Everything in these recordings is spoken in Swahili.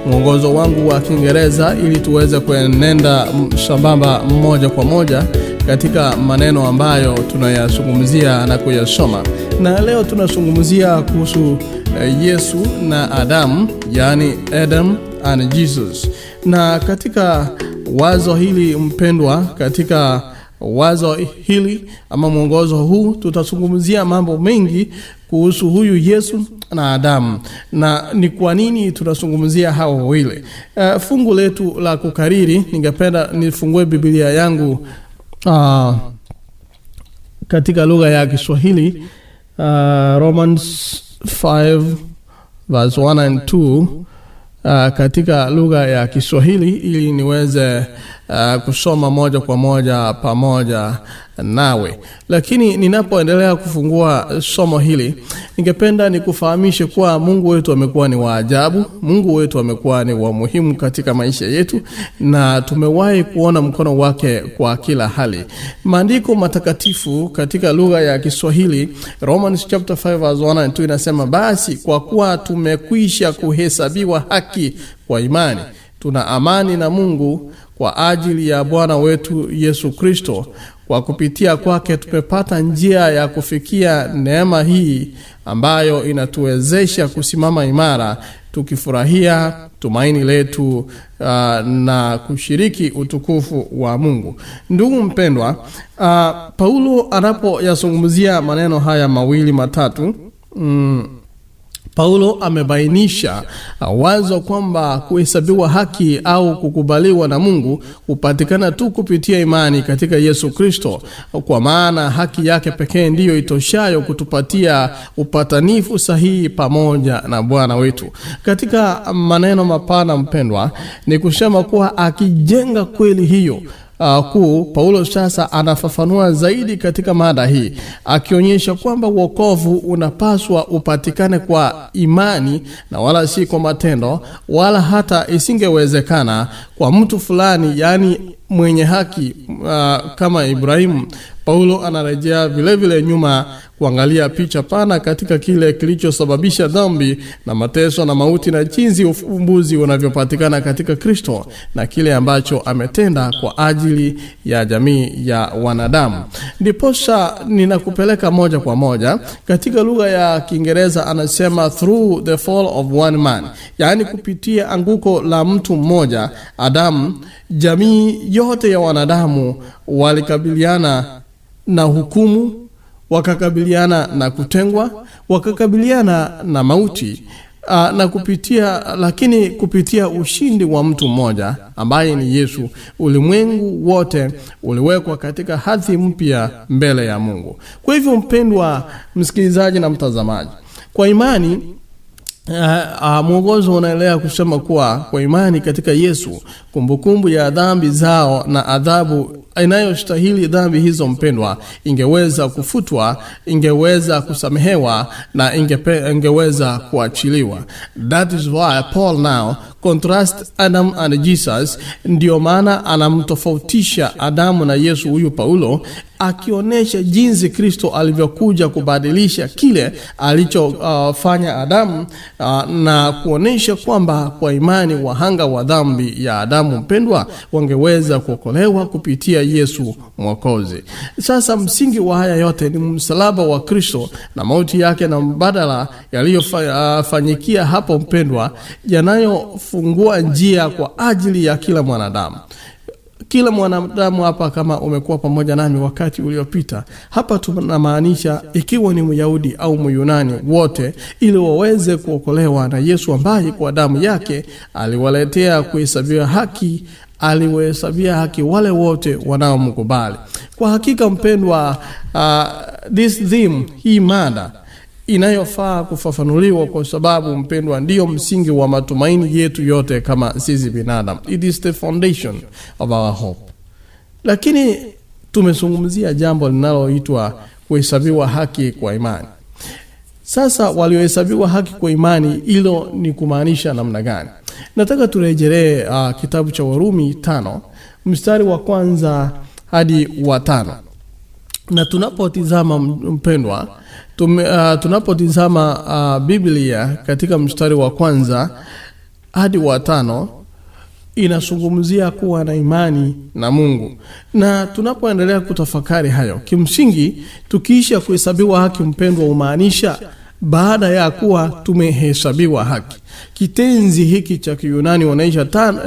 mwongozo wangu wa Kiingereza ili tuweze kuenenda sambamba moja kwa moja katika maneno ambayo tunayazungumzia na kuyasoma. Na leo tunazungumzia kuhusu Yesu na Adamu, yani Adam and Jesus. Na katika wazo hili mpendwa, katika wazo hili ama mwongozo huu tutazungumzia mambo mengi kuhusu huyu Yesu na Adamu, na ni kwa nini tunazungumzia hao wawili. Fungu letu la kukariri, ningependa nifungue Biblia yangu katika lugha ya Kiswahili, Romans 5 verse 1 and 2 katika lugha ya Kiswahili ili niweze kusoma moja kwa moja pamoja nawe. Lakini ninapoendelea kufungua somo hili, ningependa nikufahamishe kuwa Mungu wetu amekuwa ni wa ajabu. Mungu wetu amekuwa ni wa muhimu katika maisha yetu, na tumewahi kuona mkono wake kwa kila hali. Maandiko matakatifu katika lugha ya Kiswahili, Romans chapter 5 verse 1 and 2 inasema, basi kwa kuwa tumekwisha kuhesabiwa haki kwa imani, tuna amani na Mungu kwa ajili ya Bwana wetu Yesu Kristo. Kwa kupitia kwake tumepata njia ya kufikia neema hii ambayo inatuwezesha kusimama imara, tukifurahia tumaini letu na kushiriki utukufu wa Mungu. Ndugu mpendwa, Paulo anapoyazungumzia maneno haya mawili matatu, Paulo amebainisha wazo kwamba kuhesabiwa haki au kukubaliwa na Mungu hupatikana tu kupitia imani katika Yesu Kristo, kwa maana haki yake pekee ndiyo itoshayo kutupatia upatanifu sahihi pamoja na Bwana wetu. Katika maneno mapana mpendwa, ni kusema kuwa akijenga kweli hiyo Paulo sasa anafafanua zaidi katika mada hii, akionyesha kwamba wokovu unapaswa upatikane kwa imani na wala si kwa matendo, wala hata isingewezekana kwa mtu fulani, yani mwenye haki kama Ibrahimu. Paulo anarejea vile vile nyuma kuangalia picha pana katika kile kilichosababisha dhambi na mateso na mauti, na jinsi ufumbuzi unavyopatikana katika Kristo na kile ambacho ametenda kwa ajili ya jamii ya wanadamu. Ndiposa ninakupeleka moja kwa moja katika lugha ya Kiingereza, anasema through the fall of one man, yani kupitia anguko la mtu mmoja Adamu, jamii yote ya wanadamu walikabiliana na hukumu, wakakabiliana na kutengwa, wakakabiliana na mauti, na kupitia ushindi wa mtu mmoja ambaye ni Yesu, ulimwengu wote uliwekwa katika hadhi mpya mbele ya Mungu. Kwa hivyo mpendwa msikilizaji na mtazamaji, kwa imani mwongozo unaendelea kusema kuwa kwa imani katika Yesu, kumbukumbu ya dhambi zao na adhabu inayostahili dhambi hizo mpendwa ingeweza kufutwa, ingeweza kusamehewa na ingeweza kuachiliwa. That is why Paul now contrast Adam and Jesus. Ndio maana anamtofautisha Adamu na Yesu huyu Paulo, akionyesha jinsi Kristo alivyokuja kubadilisha kile alichofanya Adamu, na kuonesha kwamba kwa imani wahanga wa dhambi ya Adamu mpendwa wangeweza kuokolewa kupitia Yesu Mwokozi. Sasa msingi wa haya yote ni msalaba wa Kristo na mauti yake na mbadala yaliyofanyikia hapo mpendwa, yanayofungua njia kwa ajili ya kila mwanadamu. Kila mwanadamu hapa, kama umekuwa pamoja nami wakati uliopita, hapa tunamaanisha ikiwa ni Myahudi au Myunani, wote ili waweze kuokolewa na Yesu ambaye kwa damu yake aliwaletea kuhesabiwa haki, aliwahesabia haki wale wote wanaomkubali. Kwa hakika mpendwa, this theme, hii mada inayofaa kufafanuliwa, kwa sababu mpendwa ndiyo msingi wa matumaini yetu yote kama sisi binadamu. It is the foundation of our hope. Lakini tumezungumzia jambo linaloitwa kuhesabiwa haki kwa imani. Sasa waliohesabiwa haki kwa imani, hilo ni kumaanisha namna gani? Nataka turejelee kitabu cha Warumi 5 mstari wa 1 hadi wa 5. Na tunapotizama mpendwa, tunapotizama Biblia katika mstari wa 1 hadi wa 5 inazungumzia kuwa na imani na Mungu. Na tunapoendelea kutafakari hayo, kimsingi tukiisha kuhesabiwa haki, mpendwa, umaanisha baada ya kuwa tumehesabiwa haki. Kitenzi hiki cha Kiyunani unaisha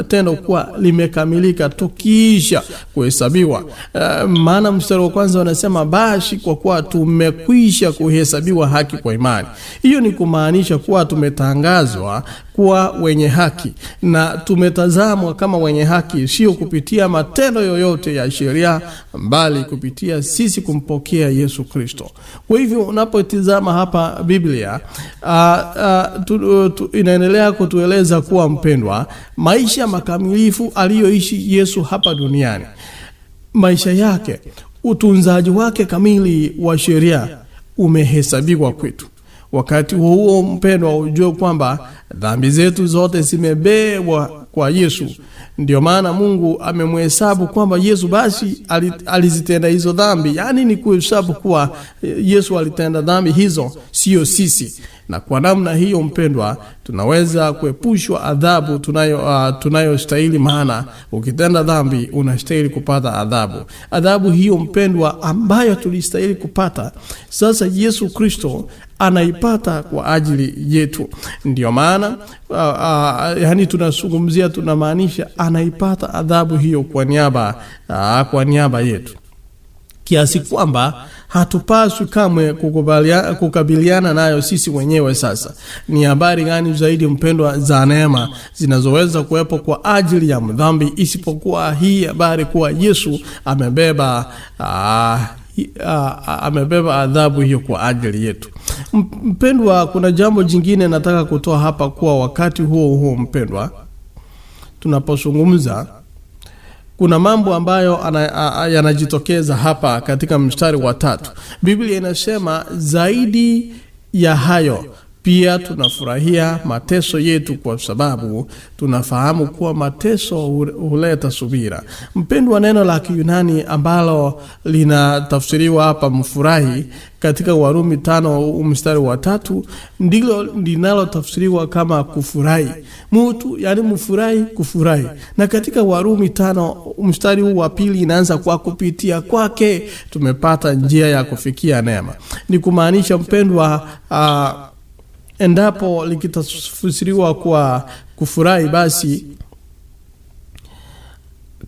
tendo kuwa limekamilika tukiisha kuhesabiwa. Maana mstari wa kwanza unasema basi kwa kuwa tumekwisha kuhesabiwa haki kwa imani. Hiyo ni kumaanisha kuwa tumetangazwa kuwa wenye haki na tumetazamwa kama wenye haki, sio kupitia matendo yoyote ya sheria, bali kupitia sisi kumpokea Yesu Kristo. Kwa hivyo unapotizama hapa Biblia inaendelea kutueleza kuwa, mpendwa, maisha makamilifu aliyoishi Yesu hapa duniani, maisha yake, utunzaji wake kamili wa sheria umehesabiwa kwetu. Wakati huo, mpendwa, ujue kwamba dhambi zetu zote zimebewa kwa Yesu. Ndio maana Mungu amemhesabu kwamba Yesu basi alizitenda hizo dhambi. Yani ni kuhesabu kuwa Yesu alitenda dhambi hizo, sio sisi. Na kwa namna hiyo, mpendwa, tunaweza kuepushwa adhabu tunayostahili, maana ukitenda dhambi unastahili kupata adhabu. Adhabu hiyo, mpendwa, ambayo tulistahili kupata, sasa Yesu Kristo anaipata kwa ajili yetu. Ndio maana yani tunamaanisha anaipata adhabu hiyo kwa niaba yetu, kiasi kwamba hatupaswi kamwe kukabiliana nayo sisi wenyewe. Sasa ni habari gani zaidi, mpendwa, za neema zinazoweza kuwepo kwa ajili ya mdhambi isipokuwa hii habari kuwa Yesu amebeba adhabu hiyo kwa ajili yetu. Mpendwa, kuna jambo jingine nataka kutoa hapa, kuwa wakati huo mpendwa, tunapozungumza kuna mambo ambayo yanajitokeza hapa katika mstari wa 3. Biblia inasema zaidi ya hayo pia tunafurahia mateso yetu kwa sababu tunafahamu kuwa mateso huleta subira. Mpendwa, neno la Kiyunani ambalo linatafsiriwa hapa mfurahi katika Warumi 5 mstari wa 3 ndilo linalotafsiriwa kama kufurahi. Mtu yani mfurahi, kufurahi. Na katika Warumi 5 mstari wa 2 inaanza kwa kupitia kwake tumepata njia ya kufikia neema. Ni kumaanisha, mpendwa, endapo likitafsiriwa kwa kufurahi, basi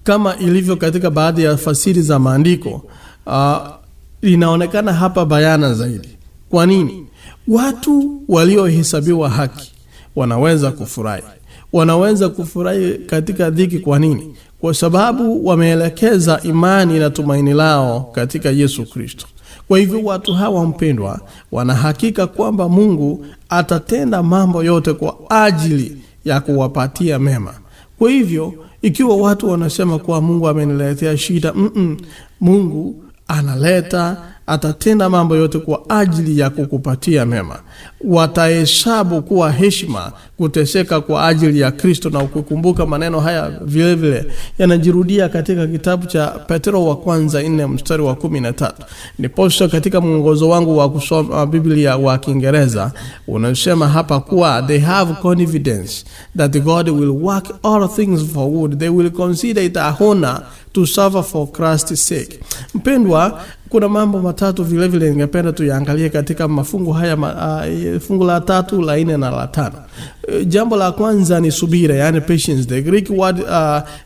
kama ilivyo katika baadhi ya fasiri za maandiko, linaonekana hapa bayana zaidi. Kwa nini? Watu waliohesabiwa haki wanaweza kufurahi. Wanaweza kufurahi katika dhiki. Kwa nini? Kwa sababu wameelekeza imani na tumaini lao katika Yesu Kristo. Kwa hivyo watu hawa, mpendwa, wanahakika kwamba Mungu atatenda mambo yote kwa ajili ya kuwapatia mema. Kwa hivyo ikiwa watu wanasema kuwa Mungu ameniletea shida, Mungu atatenda mambo yote kwa ajili ya kukupatia mema. Watahesabu kuwa heshima kuteseka kwa ajili ya Kristo. Na ukikumbuka maneno haya vile vile yanajirudia katika kitabu cha Petro wa kwanza 4 mstari wa 13. Niposha katika mwongozo wangu wa kusoma Biblia wa Kiingereza unasema hapa kuwa they have confidence that God will work all things for good. They will consider it a honor to suffer for Christ's sake. Mpendwa, kuna mambo matatu vile vile ningependa tuyaangalie katika mafungu haya, fungu la 3, la 4 na la 5. Jambo la kwanza ni subira, yani patience. The Greek word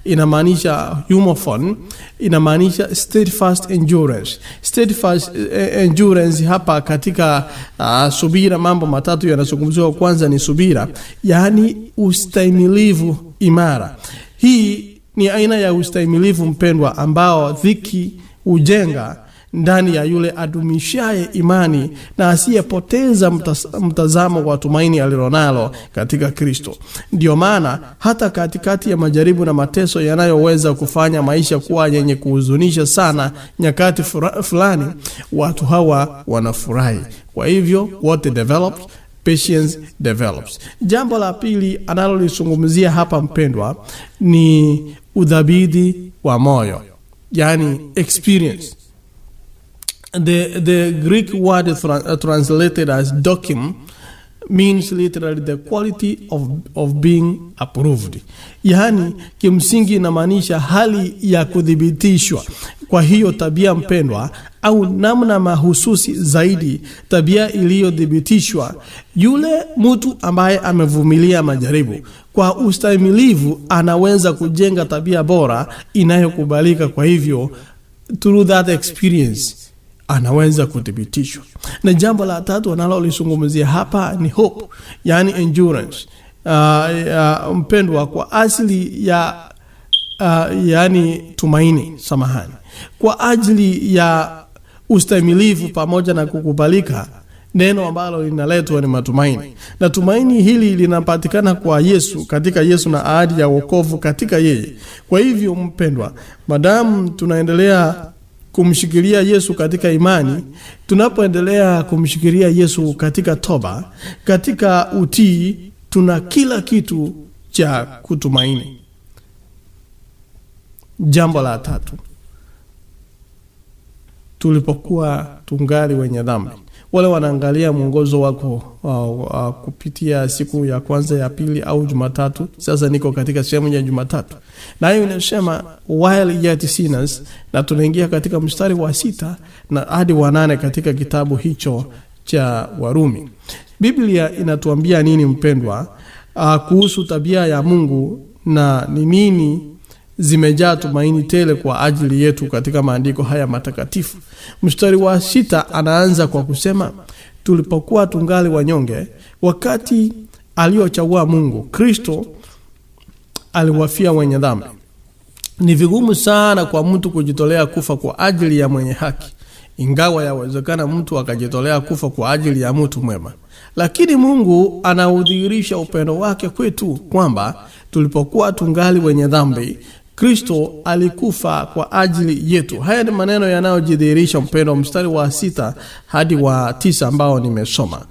inamaanisha humophone, inamaanisha steadfast endurance. Steadfast endurance hapa katika subira, mambo matatu yanazungumziwa. Kwanza ni subira, yani ustahimilivu imara. Hii ni aina ya ustahimilivu, mpendwa, ambao dhiki ujenga ndani ya yule adumishaye imani na asiyepoteza mtazamo wa tumaini alilonalo katika Kristo. Ndio maana hata katikati ya majaribu na mateso yanayoweza kufanya maisha kuwa yenye kuhuzunisha sana nyakati fulani, watu hawa wanafurahi. Kwa hivyo what develops, patience develops. Jambo la pili analolizungumzia hapa, mpendwa, ni udhabiti wa moyo, yani experience. The Greek word translated as dokim means literally the quality of being approved. Yaani kimsingi inamaanisha hali ya kudhibitishwa. Kwa hiyo tabia mpendwa, au namna mahususi zaidi, tabia iliyodhibitishwa, yule mtu ambaye amevumilia majaribu kwa ustahimilivu anaweza kujenga tabia bora inayokubalika. Kwa hivyo through that experience anaweza kudhibitishwa. Na jambo la tatu analolizungumzia hapa ni hope, yani endurance. Mpendwa, kwa asili ya yani tumaini, samahani, kwa ajili ya ustahimilivu pamoja na kukubalika, neno ambalo linaletwa ni matumaini. Na tumaini hili linapatikana kwa Yesu, katika Yesu na ahadi ya wokovu katika yeye. Kwa hivyo mpendwa, madamu tunaendelea kumshikilia Yesu katika imani, tunapoendelea kumshikilia Yesu katika toba, katika utii, tuna kila kitu cha kutumaini. Jambo la tatu, tulipokuwa tungali wenye dhambi. Wale wanaangalia mwongozo wako kupitia siku ya kwanza, ya pili au Jumatatu. Sasa niko katika sehemu ya Jumatatu. Na hiyo inasema while yet sinners, na tunaingia katika mstari wa 6 na hadi wa 8 katika kitabu hicho cha Warumi. Biblia inatuambia nini mpendwa kuhusu tabia ya Mungu, na ni nini zimejaa tumaini tele kwa ajili yetu katika maandiko haya matakatifu? Mstari wa 6 anaanza kwa kusema, tulipokuwa tungali wanyonge, wakati aliochagua Mungu, Kristo aliwafia wenye dhambi. Ni vigumu sana kwa mtu kujitolea kufa kwa ajili ya mwenye haki, ingawa yawezekana mtu akajitolea kufa kwa ajili ya mtu mwema. Lakini Mungu anaudhihirisha upendo wake kwetu kwamba tulipokuwa tungali wenye dhambi, Kristo alikufa kwa ajili yetu. Haya ni maneno yanayojidhihirisha mpendo, mstari wa 6 hadi wa 9 ambao nimesoma.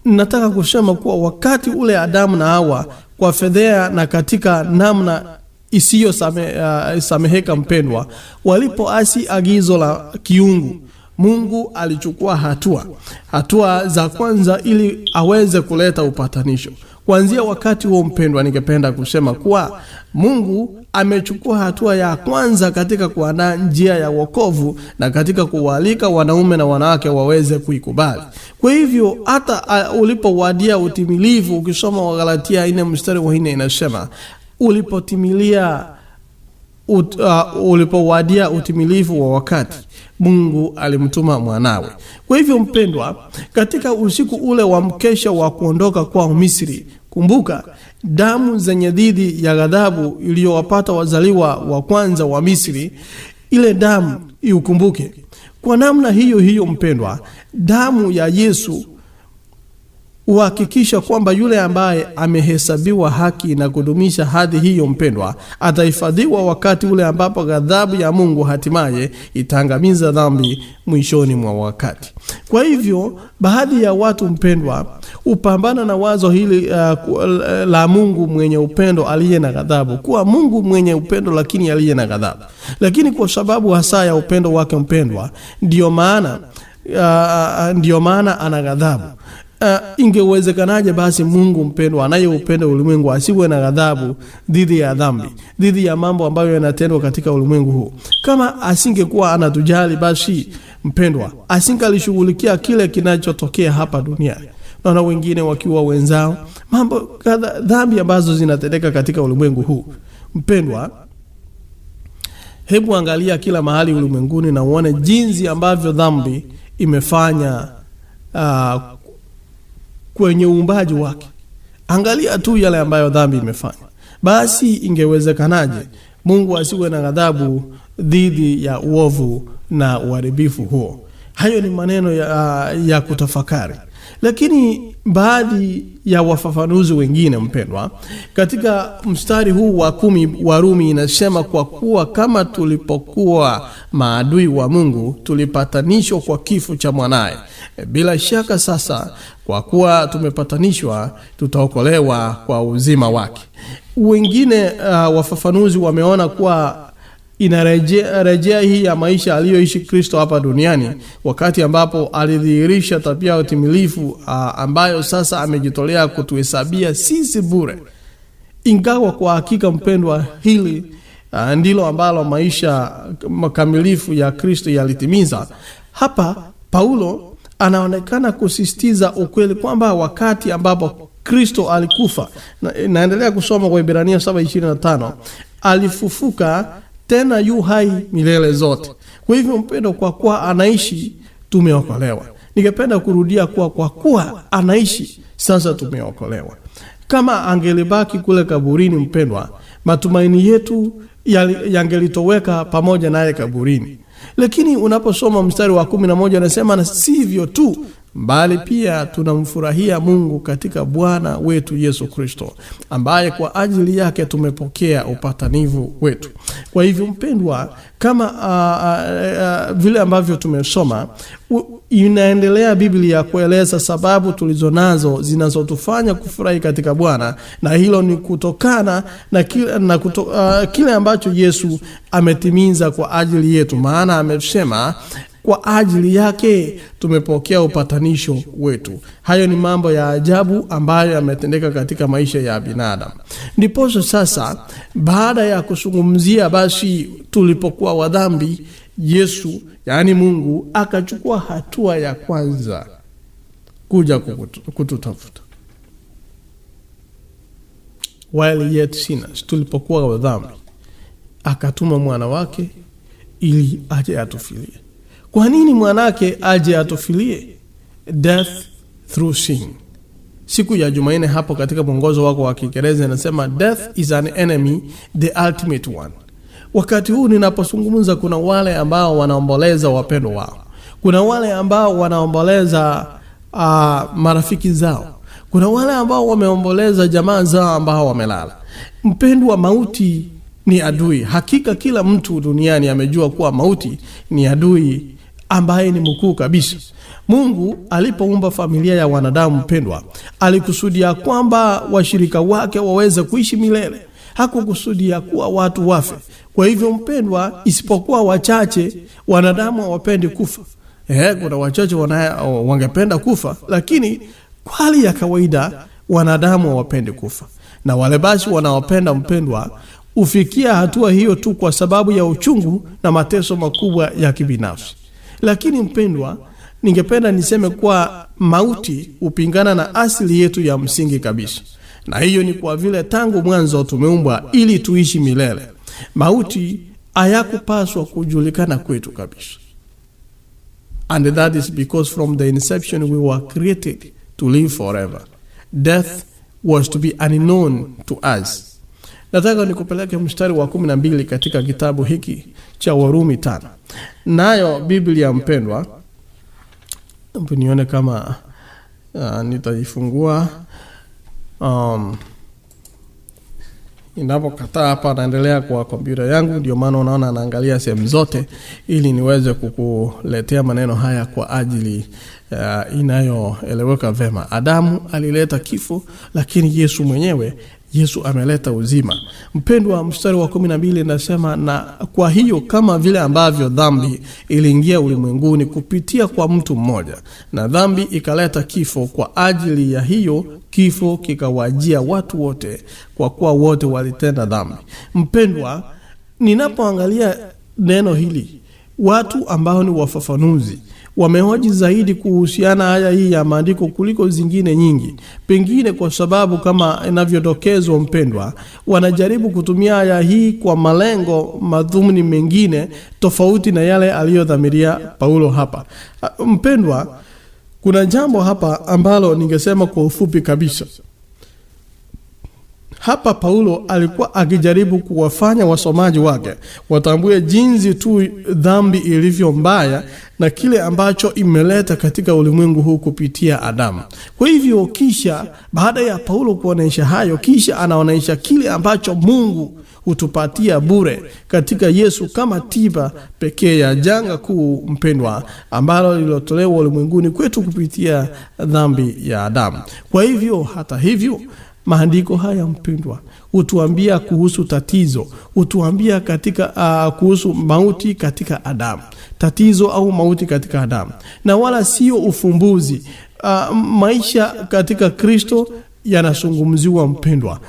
Nataka kusema kuwa wakati ule Adamu na Hawa kwa fedhea na katika namna isiyo sameheka mpendwa, walipoasi agizo la kiungu, Mungu alichukua hatua za kwanza ili aweze kuleta upatanisho. Kuanzia wakati huo mpendwa, ningependa kusema kuwa Mungu amechukua hatua ya kwanza katika kuandaa njia ya wokovu na katika kuwalika wanaume na wanawake waweze kuikubali. Kwa hivyo hata ulipowadia utimilivu, ukisoma Wagalatia 4 mstari wa 4 inasema ulipowadia utimilivu wa wakati, Mungu alimtuma mwanawe. Kwa hivyo mpendwa, katika usiku ule wa mkesha wa kuondoka kwa Misri, kumbuka damu zenye dhidi ya ghadhabu iliyowapata wazaliwa wa kwanza wa Misri, ile damu iukumbuke. Kwa namna hiyo mpendwa, damu ya Yesu uhakikisha kwamba yule ambaye amehesabiwa haki na kudumisha hadhi hiyo mpendwa, atahifadhiwa wakati ule ambapo ghadhabu ya Mungu hatimaye itaangamiza dhambi mwishoni mwa wakati. Kwa hivyo baadhi ya watu mpendwa upambana na wazo hili la Mungu mwenye upendo aliye na ghadhabu, kuwa Mungu mwenye upendo lakini aliye na ghadhabu. Lakini kwa sababu hasa ya upendo wake mpendwa, ndio maana ana ghadhabu. Ingewezekanaje basi Mungu mpendwa anaye upendo ulimwengu asiwe na ghadhabu dhidi ya dhambi, dhidi ya mambo ambayo yanatendwa katika ulimwengu huu? Kama asingekuwa anatujali, basi mpendwa asingalishughulikia kile kinachotokea hapa duniani. Na wengine wakiwa wenzao, mambo dhambi ambazo zinatendeka katika ulimwengu huu. Mpendwa, hebu angalia kila mahali ulimwenguni na uone jinsi ambavyo dhambi imefanya kwenye uumbaji wake. Angalia tu yale ambayo dhambi imefanya. Basi ingewezekanaje Mungu asiwe na ghadhabu dhidi ya uovu na uharibifu huo? Hayo ni maneno ya kutafakari. Lakini baadhi ya wafafanuzi wengine mpendwa, katika mstari huu wa 10 Warumi inasema, kwa kuwa kama tulipokuwa maadui wa Mungu tulipatanishwa kwa kifo cha mwanae, bila shaka sasa kwa kuwa tumepatanishwa tutaokolewa kwa uzima wake. Wengine wafafanuzi wameona kuwa inarejea hii ya maisha aliyoishi Kristo hapa duniani, wakati ambapo alidhihirisha tabia ya utimilifu ambayo sasa amejitolea kutuhesabia sisi bure. Ingawa kwa hakika mpendwa, hili ndilo ambalo maisha makamilifu ya Kristo yalitimiza. Hapa Paulo anaonekana kusisitiza ukweli kwamba wakati ambapo Kristo alikufa, naendelea kusoma kwa Ibrania 7:25, alifufuka tena yu hai milele zote. Kwa hivyo mpendo, kwa kuwa anaishi tumeokolewa. Ningependa kurudia kwa kuwa anaishi sasa tumeokolewa. Kama angelibaki kule kaburini mpendwa, matumaini yetu yangelitoweka pamoja naye kaburini. Lakini unaposoma mstari wa 11 anasema, na sivyo tu bali pia tunamfurahia Mungu katika Bwana wetu Yesu Kristo, ambaye kwa ajili yake tumepokea upatanivu wetu. Kwa hivyo mpendwa, kama vile ambavyo tumesoma, inaendelea Biblia kueleza sababu tulizonazo zinazotufanya kufurahi katika Bwana, na hilo ni kutokana na kile ambacho Yesu ametimiza kwa ajili yetu. Maana amesema kwa ajili yake tumepokea upatanisho wetu. Hayo ni mambo ya ajabu ambayo yametendeka katika maisha ya binadamu. Ndipo sasa, baada ya kuzungumzia basi tulipokuwa wadhambi, Yesu yaani Mungu akachukua hatua ya kwanza kuja kututafuta. While yet sinners, tulipokuwa wadhambi, akatuma mwana wake ili aje atufilie. Kwa nini mwanake aje atufilie? Death through sin. Siku ya Jumanne hapo katika mwongozo wako wa Kiingereza inasema death is an enemy, the ultimate one. Wakati huu ninapozungumza, kuna wale ambao wanaomboleza wapendwa wao. Kuna wale ambao wanaomboleza marafiki zao. Kuna wale ambao wameomboleza jamaa zao ambao wamelala. Mpendwa, mauti ni adui. Hakika kila mtu duniani amejua kuwa mauti ni adui ambaye ni mkuu kabisa. Mungu alipoumba familia ya wanadamu mpendwa, alikusudia kwamba washirika wake waweze kuishi milele. Hakukusudia kuwa watu wafe. Kwa hivyo mpendwa, isipokuwa wachache, wanadamu hawapendi kufa. Kuna wachache wangependa kufa, lakini kwa hali ya kawaida wanadamu hawapendi kufa. Na wale basi wanaopenda mpendwa, ufikia hatua hiyo tu kwa sababu ya uchungu na mateso makubwa ya kibinafsi. Lakini mpendwa, ningependa niseme kwa mauti upingana na asili yetu ya msingi kabisa. Na hiyo ni kwa vile tangu mwanzo tumeumbwa ili tuishi milele. Mauti hayakupaswa kujulikana kwetu kabisa. And that is because from the inception we were created to live forever. Death was to be unknown to us. Nataka nikupeleke mstari wa 12 katika kitabu hiki cha Warumi 5. Nayo Biblia mpendwa, nione kama nitaifungua. Ninapokataa hapa naendelea kwa kompyuta yangu, ndio maana unaona naangalia sehemu zote ili niweze kukuletea maneno haya kwa ajili inayoeleweka vema. Adamu alileta kifo, lakini Yesu ameleta uzima. Mpendwa, mstari wa 12 inasema, na kwa hiyo kama vile ambavyo dhambi iliingia ulimwenguni kupitia kwa mtu mmoja, na dhambi ikaleta kifo, kwa ajili ya hiyo kifo kikawajia watu wote, kwa kuwa wote walitenda dhambi. Mpendwa, ninapoangalia neno hili, watu ambao ni wafafanuzi wamehoji zaidi kuhusiana haya hii ya maandiko kuliko zingine nyingi. Pengine kwa sababu kama inavyodokezwa mpendwa, wanajaribu kutumia haya hii kwa malengo madhumuni mengine tofauti na yale aliyodhamiria Paulo hapa. Mpendwa, kuna jambo hapa ambalo ningesema kwa ufupi kabisa. Hapa Paulo alikuwa akijaribu kuwafanya wasomaji wake watambue jinsi tu dhambi ilivyo mbaya na kile ambacho imeleta katika ulimwengu huu kupitia Adamu. Kwa hivyo kisha baada ya Paulo kuonesha hayo, kisha anaonesha kile ambacho Mungu hutupatia bure katika Yesu kama tiba pekee ya janga kuu mpendwa ambalo lilotolewa ulimwenguni kwetu kupitia dhambi ya Adamu. Kwa hivyo hata hivyo Maandiko haya mpendwa hutuambia kuhusu tatizo, hutuambia katika kuhusu mauti katika Adamu. Tatizo au mauti katika Adamu. Na wala sio ufumbuzi. Maisha katika Kristo yanazungumziwa mpendwa.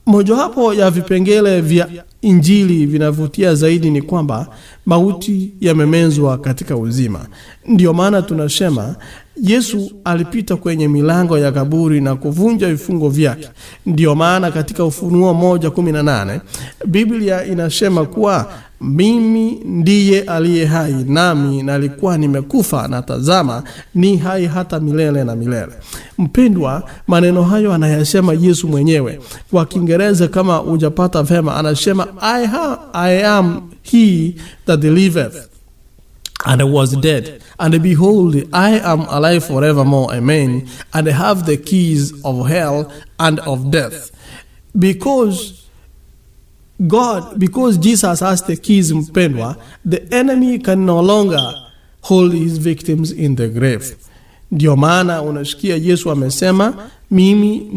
Mojawapo ya vipengele vya Injili vinavutia zaidi ni kwamba mauti yamemezwa katika uzima. Ndio maana tunasema Yesu alipita kwenye milango ya kaburi na kuvunja vifungo vyake. Ndio maana katika Ufunuo 1:18 Biblia inasema kuwa mimi ndiye aliye hai, nami nalikuwa nimekufa, na tazama ni hai hata milele na milele. Mpendwa, maneno hayo anayasema Yesu mwenyewe. Kwa Kiingereza kama hujapata vema, anasema I am he that liveth and I was dead, and behold, I am alive forevermore, amen, and I have the keys of hell and of death. Because Jesus has the keys mpendwa, the enemy can no longer hold his victims in the grave. Ndio maana unasikia Yesu amesema mimi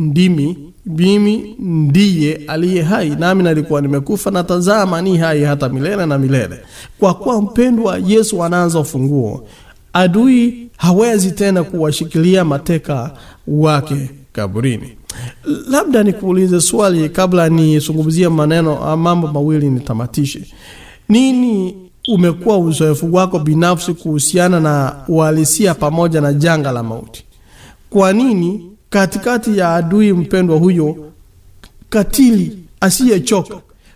ndiye aliye hai, nami nalikuwa nimekufa, na tazama ni hai hata milele na milele. Kwa kuwa mpendwa, Yesu anaanza ufunguo. Adui hawezi tena kuwashikilia mateka wake kaburini. Labda nikuulize swali kabla nisungumzie mambo mawili nitamatishe. Nini umekuwa uzoefu wako binafsi kuhusiana na uhalisia pamoja na janga la mauti? Kwa nini katikati ya adui mpendwa huyo katili asiyechoka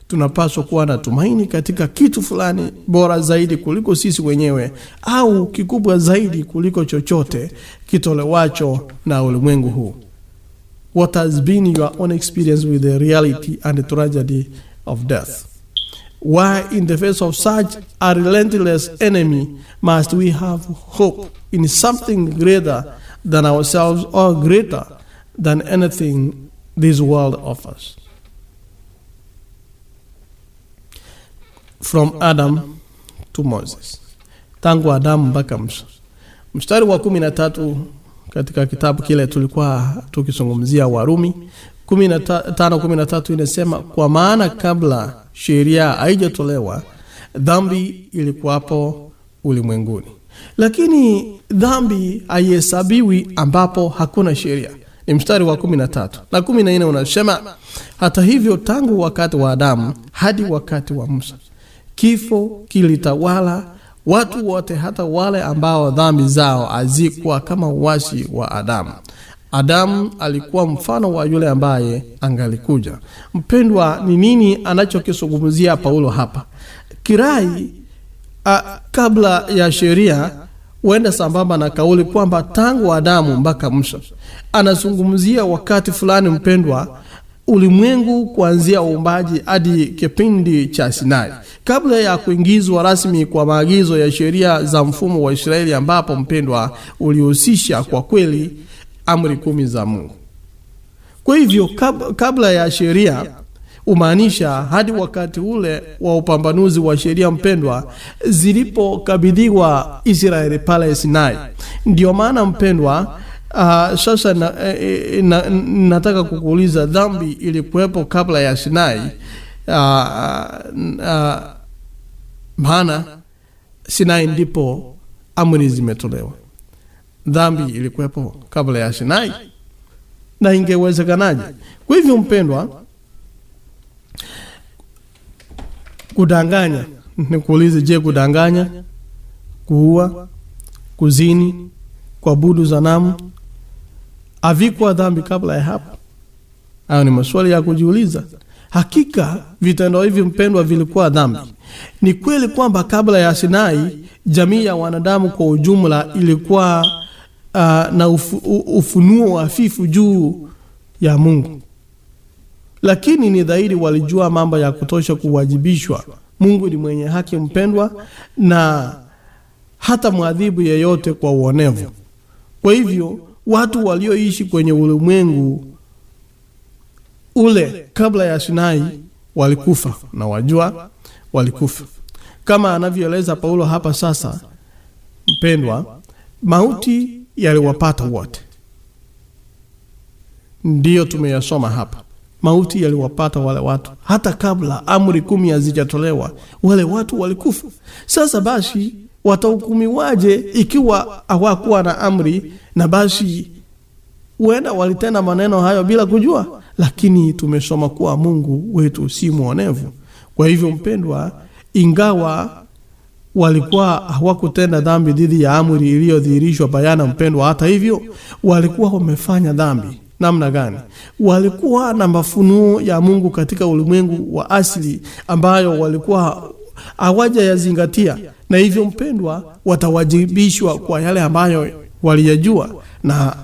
tunapaswa kuwa na tumaini katika kitu fulani bora zaidi kuliko sisi wenyewe, au kikubwa zaidi kuliko chochote kitolewacho na ulimwengu huu? What has been your own experience with the reality and the tragedy of death? Why in the face of such a relentless enemy must we have hope in something greater than ourselves or greater than anything this world offers? From Adam to Moses. Tangu Adamu mpaka Musa. Mstari wa 13 katika kitabu kile tulikuwa tukizungumzia Warumi 15:13 inasema, kwa maana kabla sheria haijatolewa dhambi ilikuwapo ulimwenguni, lakini dhambi haihesabiwi ambapo hakuna sheria. Ni mstari wa 13 na 14 unasema, hata hivyo tangu wakati wa Adamu hadi wakati wa Musa kifo kilitawala watu wote, hata wale ambao dhambi zao hazikuwa kama uasi wa Adamu. Adamu alikuwa mfano wa yule ambaye angalikuja. Mpendwa, ni nini anachokizungumzia Paulo hapa? Kirai kabla ya sheria huenda sambamba na kauli kwamba tangu Adamu mpaka Musa. Anazungumzia wakati fulani mpendwa, ulimwengu kuanzia uumbaji hadi kipindi cha Sinai, kabla ya kuingizwa rasmi kwa maagizo ya sheria za mfumo wa Israeli, ambapo mpendwa ulihusisha kwa kweli amri 10 za Mungu. Kwa hivyo kabla ya sheria umaanisha hadi wakati ule wa upambanuzi wa sheria mpendwa zilipokabidhiwa Israeli pale Sinai. Ndio maana mpendwa, sasa nataka kukuuliza, dhambi ilikuwepo kabla ya Sinai? Maana Sinai ndipo amri zimetolewa. Dhambi ilikuwepo kabla ya Sinai, na ingewezekanaje? Kwa hivyo mpendwa, kudanganya, nikuulize, je, kudanganya, kuua, kuzini, kuabudu sanamu havikuwa dhambi kabla ya hapo? Hayo ni maswali ya kujiuliza. Hakika vitendo hivi mpendwa vilikuwa dhambi. Ni kweli kwamba kabla ya Sinai jamii ya wanadamu kwa ujumla ilikuwa na ufunuo hafifu juu ya Mungu, lakini ni dhahiri walijua mambo ya kutosha kuwajibishwa. Mungu ni mwenye haki mpendwa, na hata mwadhibu yeyote kwa uonevu. Kwa hivyo watu walioishi kwenye ulimwengu ule kabla ya Sinai walikufa, na wajua walikufa. Kama anavyoeleza Paulo hapa sasa mpendwa, mauti yaliwapata wote. Ndiyo tumeyasoma hapa. Mauti yaliwapata wale watu hata kabla amri 10 hazijatolewa. Wale watu walikufa. Sasa basi watahukumiwaje ikiwa hawakuwa na amri, na basi huenda walitenda maneno hayo bila kujua? Lakini tumesoma kuwa Mungu wetu si muonevu. Kwa hivyo mpendwa, ingawa walikuwa hawakutenda dhambi dhidi ya amri iliyodhihirishwa bayana mpendwa, hata hivyo walikuwa wamefanya dhambi. Namna gani? Walikuwa na mafunuo ya Mungu katika ulimwengu wa asili ambayo walikuwa hawajayazingatia, na hivyo mpendwa, watawajibishwa kwa yale ambayo waliyajua na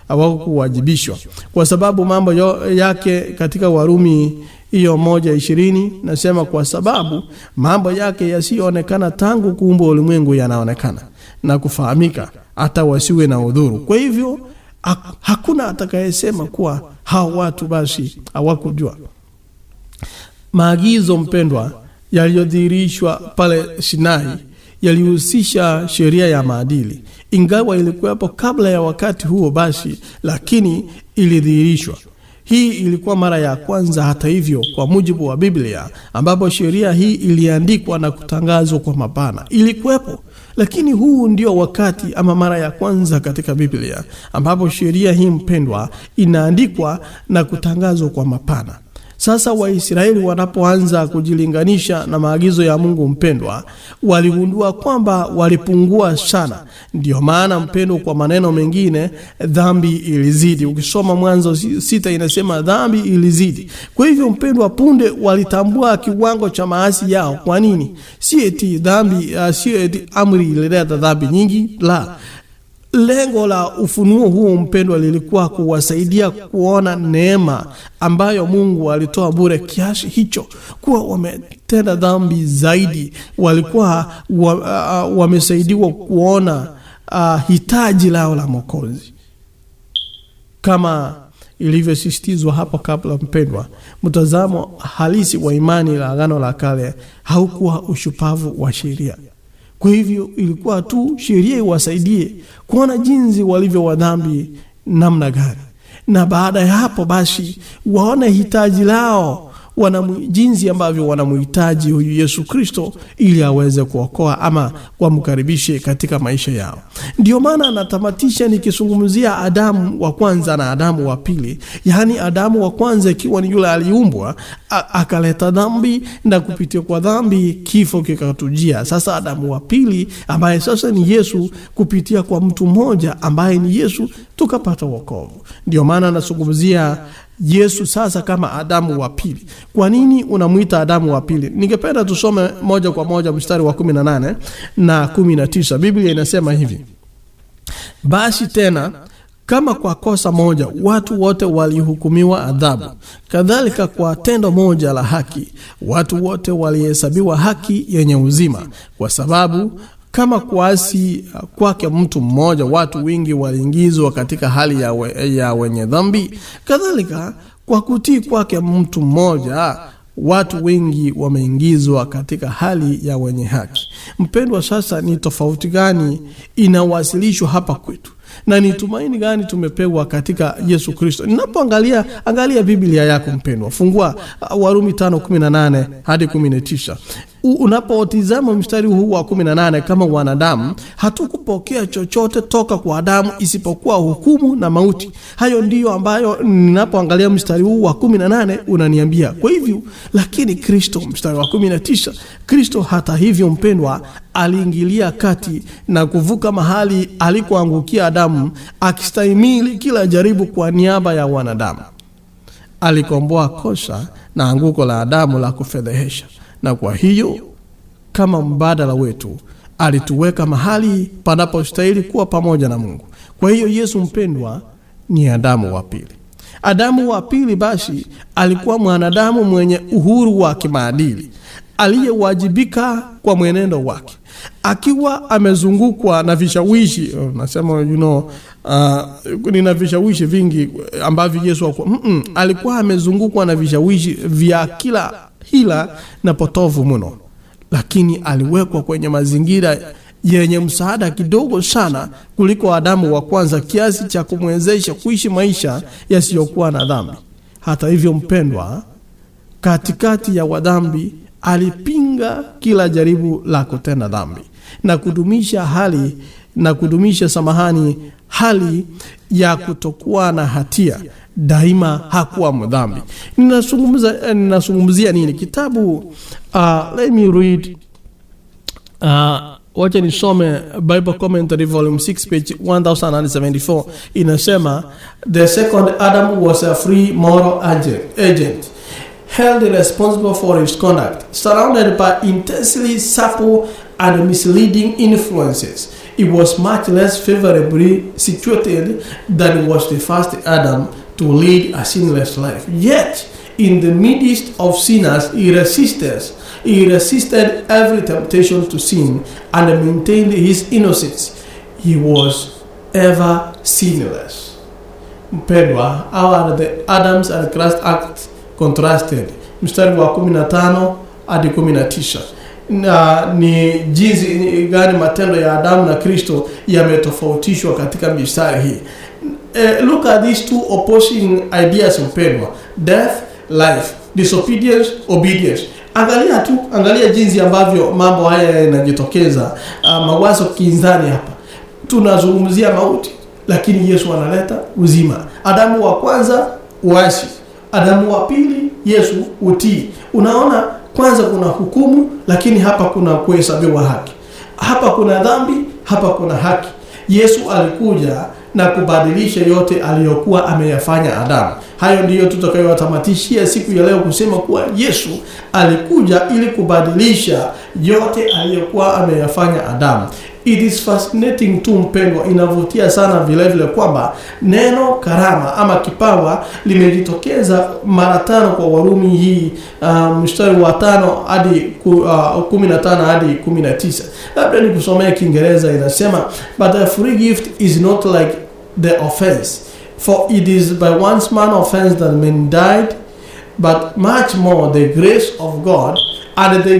hawakuwajibishwa. Kwa sababu mambo yake katika Warumi 1:20 nasema, kwa sababu mambo yake yasiyoonekana tangu kuumbwa ulimwengu yanaonekana na kufahamika hata wasiwe na udhuru. Kwa hivyo hakuna atakayesema kuwa hao watu basi hawakujua. Maagizo mpendwa yaliyodhihirishwa pale Sinai yalihusisha sheria ya maadili. Ingawa ilikuwepo kabla ya wakati huo basi, lakini ilidhihirishwa. Hii ilikuwa mara ya kwanza hata hivyo kwa mujibu wa Biblia, ambapo sheria hii iliandikwa na kutangazwa kwa mapana. Ilikuwepo, lakini huu ndio wakati ama mara ya kwanza katika Biblia ambapo sheria hii mpendwa inaandikwa na kutangazwa kwa mapana. Sasa Waisraeli wanapoanza kujilinganisha na maagizo ya Mungu mpendwa, waligundua kwamba walipungua sana. Ndio maana mpendwa, kwa maneno mengine, dhambi ilizidi. Ukisoma Mwanzo 6 inasema dhambi ilizidi. Kwa hivyo mpendwa, punde walitambua kiwango cha maasi yao. Kwa nini? Si eti amri ilileta dhambi nyingi, la. Lengo la ufunuo huu mpendwa lilikuwa kuwasaidia kuona neema ambayo Mungu alitoa bure kiasi hicho, kuwa wametenda dhambi zaidi. Walikuwa wamesaidiwa kuona hitaji lao la Mwokozi. Kama ilivyosisitizwa hapo kabla mpendwa, mtazamo halisi wa imani la Agano la Kale haukuwa ushupavu wa sheria. Kwa hivyo ilikuwa tu sheria iwasaidie kuona jinsi walivyo wadhambi namna gani, na baada ya hapo basi waone hitaji lao, jinsi ambavyo wanamhitaji huyu Yesu Kristo ili aweze kuokoa ama wamkaribishe katika maisha yao. Ndio maana natamatisha nikizungumzia Adamu wa kwanza na Adamu wa pili. Yaani Adamu wa kwanza ikiwa ni yule aliumbwa akaleta dhambi, na kupitia kwa dhambi kifo kikatujia. Sasa Adamu wa pili ambaye sasa ni Yesu, kupitia kwa mtu mmoja ambaye ni Yesu tukapata wokovu. Ndio maana nazungumzia Yesu sasa kama Adamu wa pili. Kwa nini unamuita Adamu wa pili? Ningependa tusome moja kwa moja mstari wa 18 na 19. Biblia inasema hivi: basi tena kama kwa kosa moja watu wote walihukumiwa adhabu, kadhalika kwa tendo moja la haki watu wote walihesabiwa haki yenye uzima. Kwa sababu kama kuasi kwake mtu mmoja watu wengi waliingizwa katika hali ya wenye dhambi, kadhalika kwa kutii kwake mtu mmoja watu wengi wameingizwa katika hali ya wenye haki. Mpendwa, sasa ni tofauti gani inawasilishwa hapa kwetu? Na ni tumaini gani tumepewa katika Yesu Kristo? Angalia Biblia yako mpendwa. Fungua Warumi 5:18 hadi 19. Unapotizama mstari huu wa 18, kama wanadamu hatukupokea chochote toka kwa Adamu isipokuwa hukumu na mauti. Hayo ndiyo ambayo ninapoangalia mstari huu wa 18 unaniambia. Kwa hivyo, lakini Kristo, mstari wa 19, Kristo hata hivyo mpendwa aliingilia kati na kuvuka mahali alikoangukia Adamu, akistahimili kila jaribu kwa niaba ya wanadamu. Alikomboa kosa na anguko la Adamu la kufedhehesha, na kwa hiyo kama mbadala wetu alituweka mahali panapostahili kuwa pamoja na Mungu. Kwa hiyo Yesu mpendwa ni Adamu wa pili. Adamu wa pili basi alikuwa mwanadamu mwenye uhuru wa kimaadili, aliyewajibika kwa mwenendo wake, akiwa amezungukwa na vishawishi. Nasema nina vishawishi vingi ambavyo Yesu alikuwa amezungukwa na vishawishi vya kila hila na potovu mno, lakini aliwekwa kwenye mazingira yenye msaada kidogo sana kuliko Adamu wa kwanza, kiasi cha kumwezesha kuishi maisha yasiyokuwa na dhambi. Hata hivyo mpendwa, katikati ya wadhambi alipinga kila jaribu la kutenda dhambi na kudumisha hali ya kutokuwa na hatia. Daima hakuwa mdhambi. Ninazungumzia nini? Kitabu let me read wacha nisome Bible Commentary volume 6 page 1074. Inasema, the second Adam was a free moral agent, held responsible for his conduct, surrounded by intensely subtle and misleading influences. It was much less favorably situated than was the first Adam to lead a sinless life. Yet, in the midst of sinners, he resisted every temptation to sin and maintained his innocence. He was ever sinless. Mpendwa, how are the Adams and Christ act contrasted? Mstari wa 15 hadi 19. Na ni jinsi gani matendo ya Adamu na Kristo yametofautishwa katika mistari hii. Look at these two opposing ideas mpendwa. Death, life. Disobedience, obedience. Angalia jinsi ambavyo mambo haya yanajitokeza. Mawazo kinzani hapa. Tunazungumzia mauti, lakini Yesu analeta uzima. Adamu wa kwanza uasi, Adamu wa pili Yesu utii. Unaona, kwanza kuna hukumu, lakini hapa kuna kuhesabiwa haki. Hapa kuna dhambi, hapa kuna haki. Yesu alikuja na kubadilisha yote aliyokuwa ameyafanya Adamu. Hayo ndiyo tutakayotamatishia siku ya leo, kusema kuwa Yesu alikuja ili kubadilisha yote aliyokuwa ameyafanya Adamu. It is fascinating tu mpendwa, inavutia sana vile kwamba neno karama ama kipawa limejitokeza mara 5 kwa Warumi hii, mstari wa 5 hadi 15 hadi 19. Labda nikusomea Kiingereza. Inasema, but the free gift is not like the offense, for it is by one man's offense that men died, but much more the grace of God and the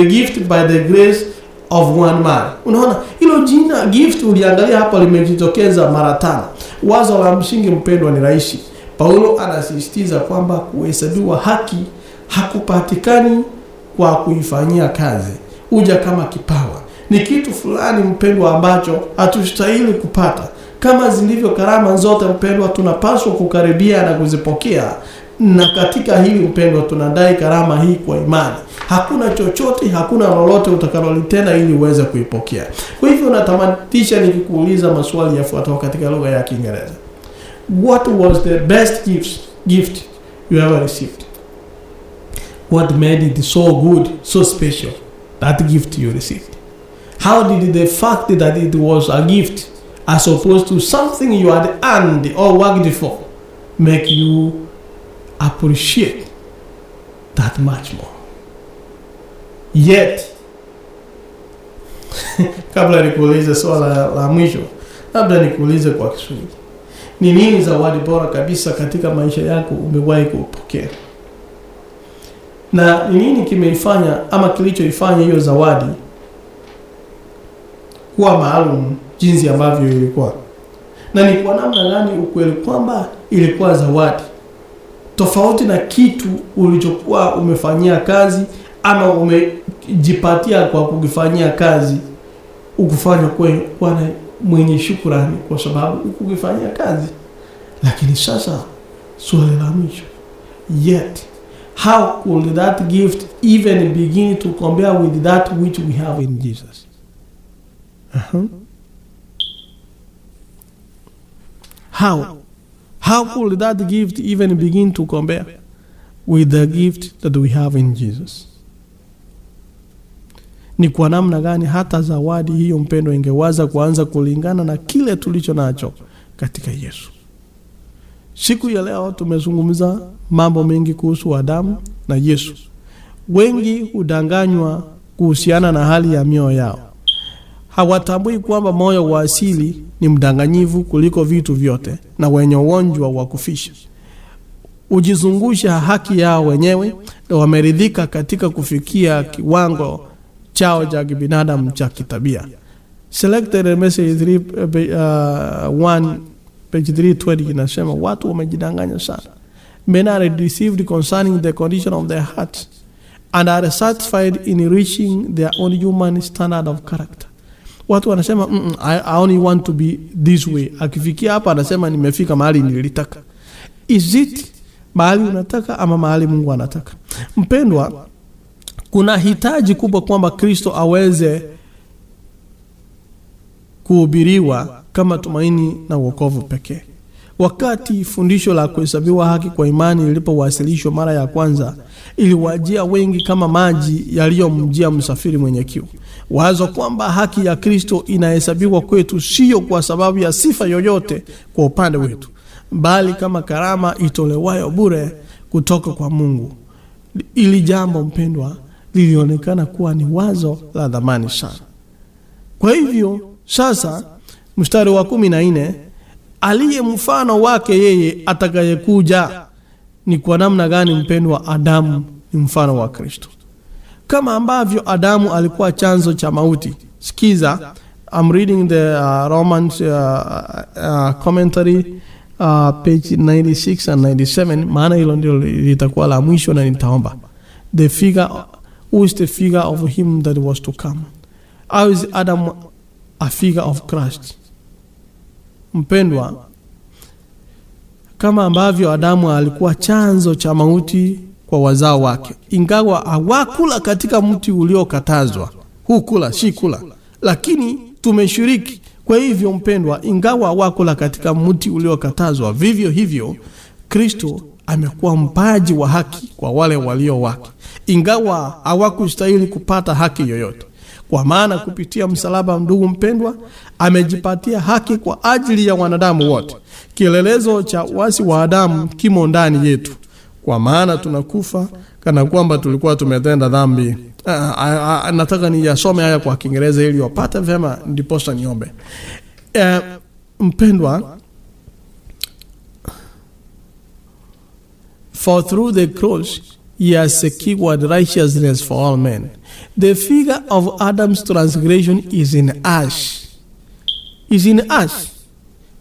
gift by the grace of one man. Unaona, hilo jina gift uliangalia hapa limejitokeza mara 5. Wazo la msingi mpendwa ni rahisi. Paulo anasisitiza kwamba kuhesabiwa haki hakupatikani kwa kuifanyia kazi. Uja kama kipawa. Ni kitu fulani mpendwa ambacho hatustahili kupata. Kama zilivyo karama zote mpendwa, tunapaswa kukaribia na kuzipokea. Na katika hili mpendwa, tunadai karama hii kwa imani. Hakuna chochote, hakuna lolote utakalolitenda ili uweze kuipokea. Kwa hivyo natamatisha nikikuuliza maswali yafuatayo katika lugha ya Kiingereza. What was the best gift you ever received? What made it so good, so special, that gift you received? How did the fact that it was a gift as opposed to something you had earned or worked for make you appreciate that much more? Yet, kabla nikuulize swala la mwisho, labda nikuulize kwa Kiswahili. Ni nini zawadi bora kabisa katika maisha yako umewahi kupokea? Na ni nini kimeifanya ama kilichoifanya hiyo zawadi kuwa maalum jinsi ambavyo ilikuwa? Na ni kwa namna gani ukweli kwamba ilikuwa zawadi tofauti na kitu ulichokuwa umefanyia kazi ama umejipatia kwa kukifanyia kazi, ukufanya kwa mwenye shukrani kwa sababu ukifanyia kazi. Lakini sasa swali la mwisho, yet how could that gift even begin to compare with that which we have in Jesus? How could that gift even begin to compare with the gift that we have in Jesus? Ni kwa namna gani hata zawadi hiyo mpendo ingeweza kuanza kulingana na kile tulicho nacho katika Yesu? Siku ya leo tumezungumza mambo mengi kuhusu Adamu na Yesu. Wengi hudanganywa kuhusiana na hali ya mioyo yao. Hawatambui kwamba moyo wa asili ni mdanganyifu kuliko vitu vyote na wenye ugonjwa wa kufisha. Ujizungusha haki yao wenyewe na wameridhika katika kufikia kiwango chao cha kibinadamu cha kitabia. Selected message 1 page 320 inasema watu wamejidanganya sana. Men are deceived concerning the condition of their hearts and are satisfied in reaching their own human standard of character. Watu wanasema I only want to be this way. Akifikia hapa anasema nimefika mahali nilitaka. Is it mahali unataka ama mahali Mungu anataka? Mpendwa, kuna hitaji kubwa kwamba Kristo aweze kuhubiriwa kama tumaini na wokovu pekee. Wakati fundisho la kuhesabiwa haki kwa imani lilipowasilishwa mara ya kwanza, iliwajia wengi kama maji yaliyomjia msafiri mwenye kiu. Wazo kwamba haki ya Kristo inahesabiwa kwetu sio kwa sababu ya sifa yoyote kwa upande wetu, bali kama karama itolewayo bure kutoka kwa Mungu. Ili jambo mpendwa lilionekana kuwa ni wazo la dhamani sana. Kwa hivyo sasa mstari wa 14, aliye mfano wake yeye atakayekuja. Ni kwa namna gani mpendwa Adamu ni mfano wa Kristo? Kama ambavyo Adamu alikuwa chanzo cha mauti. Sikiza, I'm reading the Romans commentary page 96 and 97, maana hilo ndio litakuwa la mwisho na nitaomba. The figure, who is the figure of him that was to come? How is Adam a figure of Christ? Mpendwa, kama ambavyo Adamu alikuwa chanzo cha mauti kwa wazao wake, ingawa hawakula katika mti uliokatazwa, hukula si kula, lakini tumeshiriki. Kwa hivyo mpendwa, ingawa hawakula katika mti uliokatazwa, vivyo hivyo Kristo amekuwa mpaji wa haki kwa wale walio wake, ingawa hawakustahili kupata haki yoyote. Kwa maana kupitia msalaba, ndugu mpendwa, amejipatia haki kwa ajili ya wanadamu wote. Kielelezo cha wasi wa Adamu kimo ndani yetu, kwa maana tunakufa kana kwamba tulikuwa tumetenda dhambi. Nataka niyasome haya kwa Kiingereza ili wapate vema, ndiposa niombe. Mpendwa, for through the cross he has secured righteousness for all men. The figure of Adam's transgression is in us.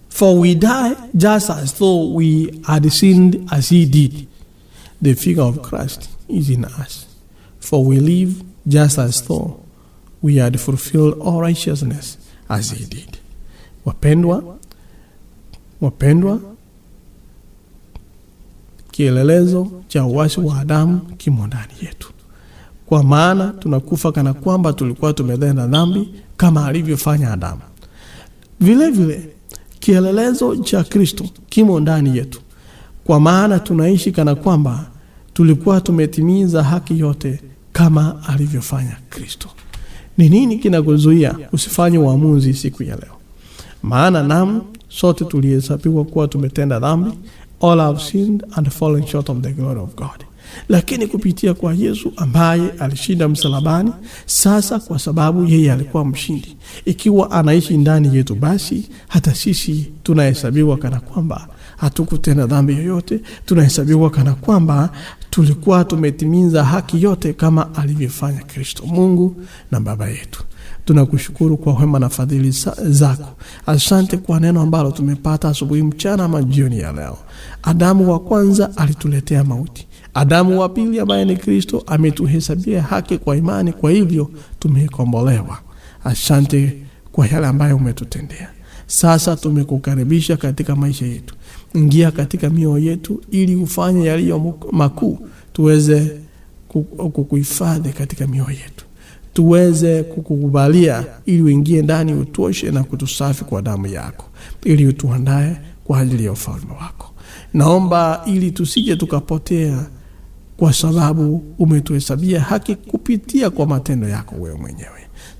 For we die just as though we had sinned as he did. The figure of Christ is in us. For we live just as though we had fulfilled all righteousness as he did. Wapendwa, kielelezo cha uasi wa Adamu kimo ndani yetu. Kwa maana tunakufa kana kwamba tulikuwa tumetenda dhambi kama alivyofanya Adamu. Vile vile kielelezo cha Kristo kimo ndani yetu. Kwa maana tunaishi kana kwamba tulikuwa tumetimiza haki yote kama alivyofanya Kristo. Ni nini kinakuzuia usifanye uamuzi siku ya leo? Maana sote tulihesabiwa kuwa tumetenda dhambi. All have sinned and fallen short of the glory of God. Lakini kupitia kwa Yesu ambaye alishinda msalabani, sasa kwa sababu yeye alikuwa mshindi, ikiwa anaishi ndani yetu, basi hata sisi tunahesabiwa kana kwamba hatukutenda dhambi yoyote. Tunahesabiwa kana kwamba tulikuwa tumetimiza haki yote kama alivyofanya Kristo. Mungu na Baba yetu, tunakushukuru kwa wema na fadhili zako. Asante kwa neno ambalo tumepata asubuhi, mchana ama jioni ya leo. Adamu wa kwanza alituletea mauti. Adamu wa pili ambaye ni Kristo ametuhesabia haki kwa imani, kwa hivyo tumekombolewa. Asante kwa yale ambayo umetutendea. Sasa tumekukaribisha katika maisha yetu. Ingia katika mioyo yetu ili ufanye yaliyo makuu, tuweze kukuhifadhi katika mioyo yetu. Tuweze kukukubalia ili uingie ndani, utoshe na kutusafi kwa damu yako, ili utuandae kwa ajili ya ufalme wako. Naomba ili tusije tukapotea, kwa sababu umetuhesabia haki kupitia kwa matendo yako wewe mwenyewe.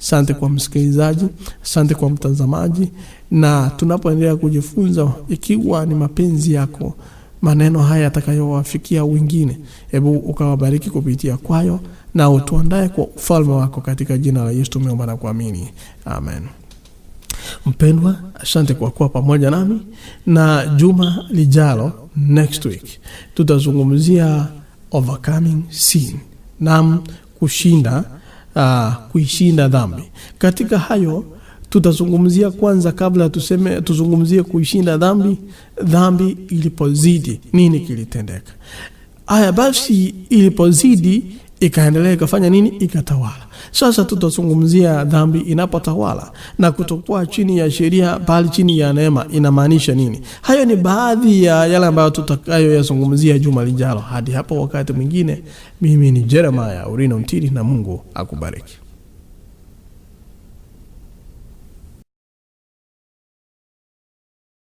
Asante kwa msikilizaji, asante kwa mtazamaji, na tunapoendelea kujifunza, ikiwa ni mapenzi yako maneno haya yatakayowafikia wengine, hebu ukawabariki kupitia kwayo na utuandae kwa ufalme wako, katika jina la Yesu tumeomba na kuamini. Amen. Mpendwa, asante kwa kuwa pamoja nami, na juma lijalo, next week, tutazungumzia overcoming sin, kushinda kuishinda dhambi. Katika hayo tutazungumzia kwanza, kabla tuzungumzie kuishinda dhambi ilipozidi nini kilitendeka. Basi ilipozidi ikaendelea ikafanya nini? Ikatawala. Sasa tutazungumzia dhambi inapotawala na kutokuwa chini ya sheria bali chini ya neema inamaanisha nini. Hayo ni baadhi ya yale ambayo tutakayoyazungumzia juma lijalo. Hadi hapo wakati mwingine, mimi ni Jeremiah Orina Ontiri na Mungu akubariki.